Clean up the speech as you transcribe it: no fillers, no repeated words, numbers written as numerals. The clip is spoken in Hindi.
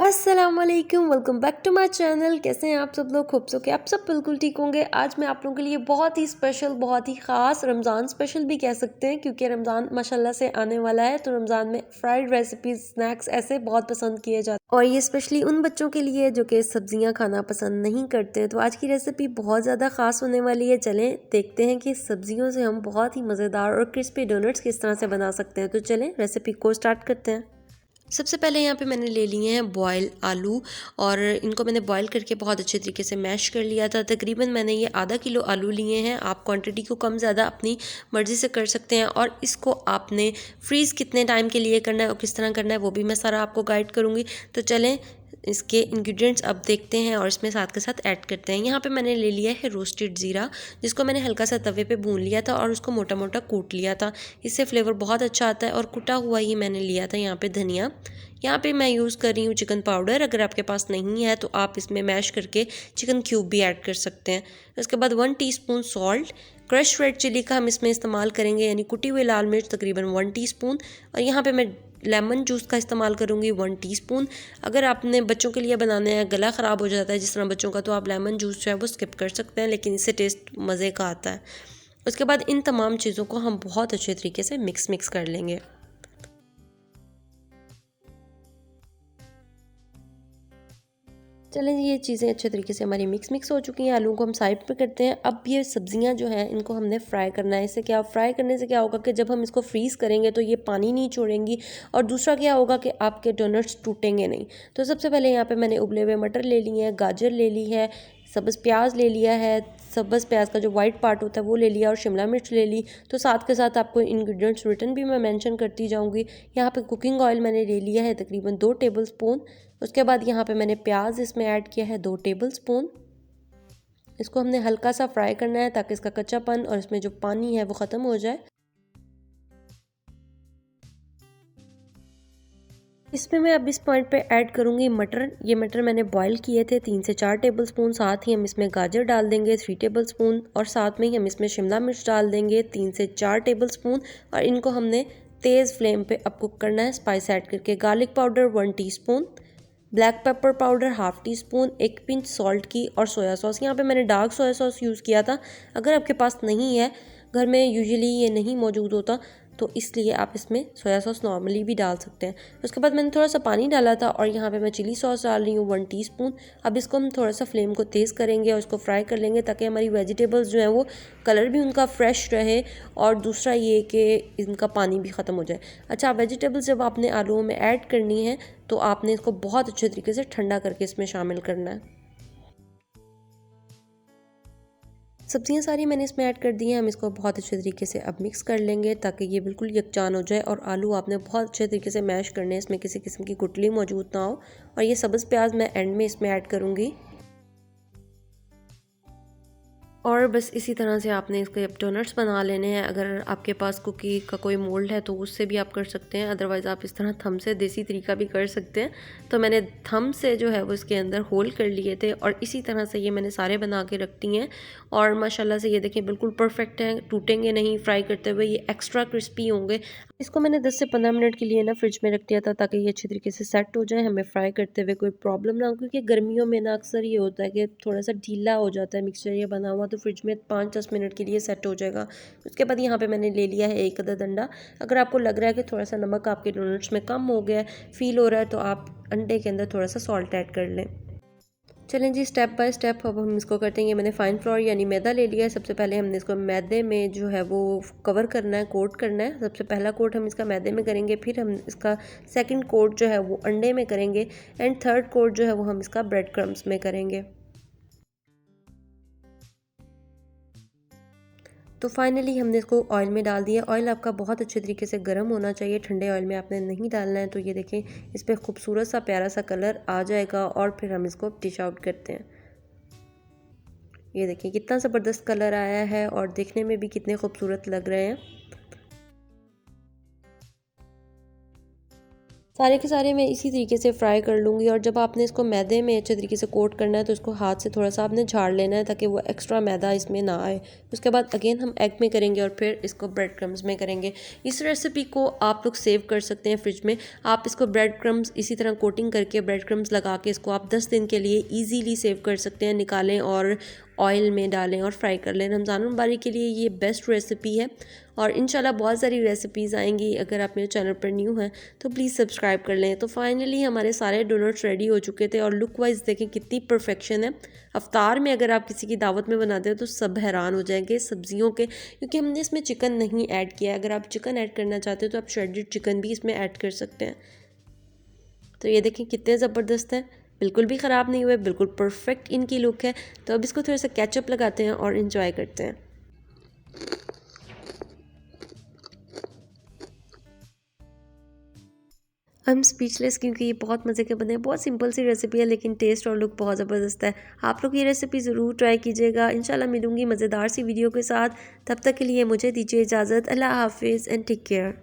अस्सलामुअलैकुम, welcome back to my channel. कैसे हैं आप सब लोग? होप सो कि आप सब बिल्कुल ठीक होंगे। आज मैं आप लोगों के लिए बहुत ही स्पेशल, बहुत ही ख़ास रमज़ान स्पेशल भी कह सकते हैं, क्योंकि रमज़ान माशाल्लाह से आने वाला है। तो रमज़ान में फ्राइड रेसिपीज़, स्नैक्स ऐसे बहुत पसंद किए जाते हैं, और ये स्पेशली उन बच्चों के लिए जो कि सब्जियाँ खाना पसंद नहीं करते। तो आज की रेसिपी बहुत ज़्यादा ख़ास होने वाली है। चलें देखते हैं कि सब्जियों से हम बहुत ही मज़ेदार और क्रिस्पी डोनट्स किस तरह से बना सकते हैं। तो चलें रेसिपी को स्टार्ट करते हैं। सबसे पहले यहाँ पे मैंने ले लिए हैं बॉयल आलू, और इनको मैंने बॉयल करके बहुत अच्छे तरीके से मैश कर लिया था। तकरीबन मैंने ये आधा किलो आलू लिए हैं। आप क्वांटिटी को कम ज़्यादा अपनी मर्ज़ी से कर सकते हैं, और इसको आपने फ्रीज़ कितने टाइम के लिए करना है और किस तरह करना है वो भी मैं सारा आपको गाइड करूँगी। तो चलें इसके इंग्रेडिएंट्स अब देखते हैं और इसमें साथ के साथ ऐड करते हैं। यहाँ पे मैंने ले लिया है रोस्टेड ज़ीरा, जिसको मैंने हल्का सा तवे पे भून लिया था और उसको मोटा मोटा कूट लिया था। इससे फ्लेवर बहुत अच्छा आता है। और कुटा हुआ ही मैंने लिया था यहाँ पे धनिया। यहाँ पे मैं यूज़ कर रही हूँ चिकन पाउडर। अगर आपके पास नहीं है तो आप इसमें मैश करके चिकन क्यूब भी ऐड कर सकते हैं। उसके बाद 1 teaspoon salt. Crush red chilli का हम इसमें इस्तेमाल करेंगे, यानी कुटी हुई लाल मिर्च तकरीबन 1 टीस्पून। और यहाँ पे मैं लेमन जूस का इस्तेमाल करूँगी 1 टीस्पून। अगर आपने बच्चों के लिए बनाने हैं, गला ख़राब हो जाता है जिस तरह बच्चों का, तो आप लेमन जूस जो है वो स्किप कर सकते हैं, लेकिन इससे टेस्ट मज़े का आता है। उसके बाद इन तमाम चीज़ों को हम बहुत अच्छे तरीके से मिक्स कर लेंगे। चलें ये चीज़ें अच्छे तरीके से हमारी मिक्स हो चुकी हैं। आलू को हम साइड पे करते हैं। अब ये सब्जियां जो हैं इनको हमने फ्राई करना है। इससे क्या, फ्राई करने से क्या होगा कि जब हम इसको फ्रीज़ करेंगे तो ये पानी नहीं छोड़ेंगी, और दूसरा क्या होगा कि आपके डोनट्स टूटेंगे नहीं। तो सबसे पहले यहाँ पे मैंने उबले हुए मटर ले लिए हैं, गाजर ले ली है, सब्ज़ प्याज ले लिया है, सब्ज़ प्याज का जो वाइट पार्ट होता है वो ले लिया, और शिमला मिर्च ले ली। तो साथ के साथ आपको इंग्रेडिएंट्स रिटर्न भी मैं मेंशन करती जाऊंगी। यहाँ पे कुकिंग ऑयल मैंने ले लिया है तकरीबन 2 टेबल स्पून। उसके बाद यहाँ पे मैंने प्याज इसमें ऐड किया है 2 टेबल स्पून। इसको हमने हल्का सा फ्राई करना है ताकि इसका कच्चापन और इसमें जो पानी है वो ख़त्म हो जाए। इसमें मैं अब इस पॉइंट पे ऐड करूँगी मटर। ये मटर मैंने बॉईल किए थे 3 से 4 टेबल स्पून। साथ ही हम इसमें गाजर डाल देंगे 3 टेबल स्पून, और साथ में ही हम इसमें शिमला मिर्च डाल देंगे 3 से 4 टेबल स्पून। और इनको हमने तेज़ फ्लेम पे अब कुक करना है स्पाइस ऐड करके। Garlic powder 1 teaspoon, black pepper powder half tea spoon, 1 pinch salt की, और सोया सॉस। यहाँ पे मैंने डार्क सोया सॉस यूज़ किया था। अगर आपके पास नहीं है, घर में यूजुअली ये नहीं मौजूद होता, तो इसलिए आप इसमें सोया सॉस नॉर्मली भी डाल सकते हैं। उसके बाद मैंने थोड़ा सा पानी डाला था, और यहाँ पे मैं चिली सॉस डाल रही हूँ 1 टीस्पून। अब इसको हम थोड़ा सा फ्लेम को तेज़ करेंगे और इसको फ्राई कर लेंगे ताकि हमारी वेजिटेबल्स जो हैं वो कलर भी उनका फ्रेश रहे, और दूसरा ये कि इनका पानी भी ख़त्म हो जाए। अच्छा, वेजिटेबल्स जब आपने आलूओं में ऐड करनी है तो आपने इसको बहुत अच्छे तरीके से ठंडा करके इसमें शामिल करना है। सब्जियां सारी मैंने इसमें ऐड कर दी हैं। हम इसको बहुत अच्छे तरीके से अब मिक्स कर लेंगे ताकि ये बिल्कुल यकजान हो जाए, और आलू आपने बहुत अच्छे तरीके से मैश करने हैं, इसमें किसी किस्म की गुठली मौजूद ना हो। और ये सब्ज़ प्याज मैं एंड में इसमें ऐड करूँगी। और बस इसी तरह से आपने इसके अब डोनट्स बना लेने हैं। अगर आपके पास कुकी का कोई मोल्ड है तो उससे भी आप कर सकते हैं, अदरवाइज़ आप इस तरह थंब से देसी तरीका भी कर सकते हैं। तो मैंने थंब से जो है वो इसके अंदर होल कर लिए थे, और इसी तरह से ये मैंने सारे बना के रखती हैं। और माशाल्लाह से ये देखिए बिल्कुल परफेक्ट हैं, टूटेंगे नहीं फ्राई करते हुए, ये एक्स्ट्रा क्रिस्पी होंगे। इसको मैंने 10 से 15 मिनट के लिए ना फ्रिज में रख दिया था ताकि ये अच्छी तरीके से सेट हो जाए, हमें फ्राई करते हुए कोई प्रॉब्लम ना हो। क्योंकि गर्मियों में ना अक्सर ये होता है कि थोड़ा सा ढीला हो जाता है मिक्सचर ये बना हुआ, तो फ्रिज में 5-10 मिनट के लिए सेट हो जाएगा। उसके बाद यहाँ पे मैंने ले लिया है 1 अदद अंडा। अगर आपको लग रहा है कि थोड़ा सा नमक आपके डोनट्स में कम हो गया है, फील हो रहा है, तो आप अंडे के अंदर थोड़ा सा सॉल्ट ऐड कर लें। चलें जी, स्टेप बाय स्टेप अब हम इसको करते हैं। ये मैंने फाइन फ्लोर यानी मैदा ले लिया है। सबसे पहले हमने इसको मैदे में जो है वो कवर करना है, कोट करना है। सबसे पहला कोट हम इसका मैदे में करेंगे, फिर हम इसका सेकंड कोट जो है वो अंडे में करेंगे, एंड थर्ड कोट जो है वो हम इसका ब्रेड क्रम्स में करेंगे। तो फाइनली हमने इसको ऑयल में डाल दिया। ऑयल आपका बहुत अच्छे तरीके से गर्म होना चाहिए, ठंडे ऑयल में आपने नहीं डालना है। तो ये देखें, इस पर खूबसूरत सा प्यारा सा कलर आ जाएगा, और फिर हम इसको डिश आउट करते हैं। ये देखिए कितना ज़बरदस्त कलर आया है, और देखने में भी कितने खूबसूरत लग रहे हैं। सारे के सारे मैं इसी तरीके से फ्राई कर लूँगी। और जब आपने इसको मैदे में अच्छे तरीके से कोट करना है तो इसको हाथ से थोड़ा सा आपने झाड़ लेना है ताकि वो एक्स्ट्रा मैदा इसमें ना आए। उसके बाद अगेन हम एग में करेंगे और फिर इसको ब्रेड क्रम्स में करेंगे। इस रेसिपी को आप लोग सेव कर सकते हैं फ्रिज में। आप इसको ब्रेड क्रम्स इसी तरह कोटिंग करके ब्रेड क्रम्स लगा के इसको आप 10 दिन के लिए ईजीली सेव कर सकते हैं। निकालें और ऑयल में डालें और फ्राई कर लें। रमज़ान मुबारक के लिए ये बेस्ट रेसिपी है और इंशाल्लाह बहुत सारी रेसिपीज़ आएंगी। अगर आप मेरे चैनल पर न्यू हैं तो प्लीज़ सब्सक्राइब कर लें। तो फाइनली हमारे सारे डोनट्स रेडी हो चुके थे और लुक वाइज देखें कितनी परफेक्शन है। अफ्तार में अगर आप किसी की दावत में बनाते हो तो सब हैरान हो जाएंगे सब्जियों के, क्योंकि हमने इसमें चिकन नहीं ऐड किया है। अगर आप चिकन ऐड करना चाहते हो तो आप श्रेडेड चिकन भी इसमें ऐड कर सकते हैं। तो ये देखें कितने ज़बरदस्त हैं, बिल्कुल भी ख़राब नहीं हुए, बिल्कुल परफेक्ट इनकी लुक है। तो अब इसको थोड़ा सा केचप लगाते हैं और इन्जॉय करते हैं। आई एम स्पीचलेस क्योंकि ये बहुत मज़े के बने हैं। बहुत सिंपल सी रेसिपी है लेकिन टेस्ट और लुक बहुत ज़बरदस्त है। आप लोग ये रेसिपी ज़रूर ट्राई कीजिएगा। इंशाल्लाह मिलूंगी मज़ेदार सी वीडियो के साथ। तब तक के लिए मुझे दीजिए इजाज़त। अल्लाह हाफिज़ एंड टेक केयर।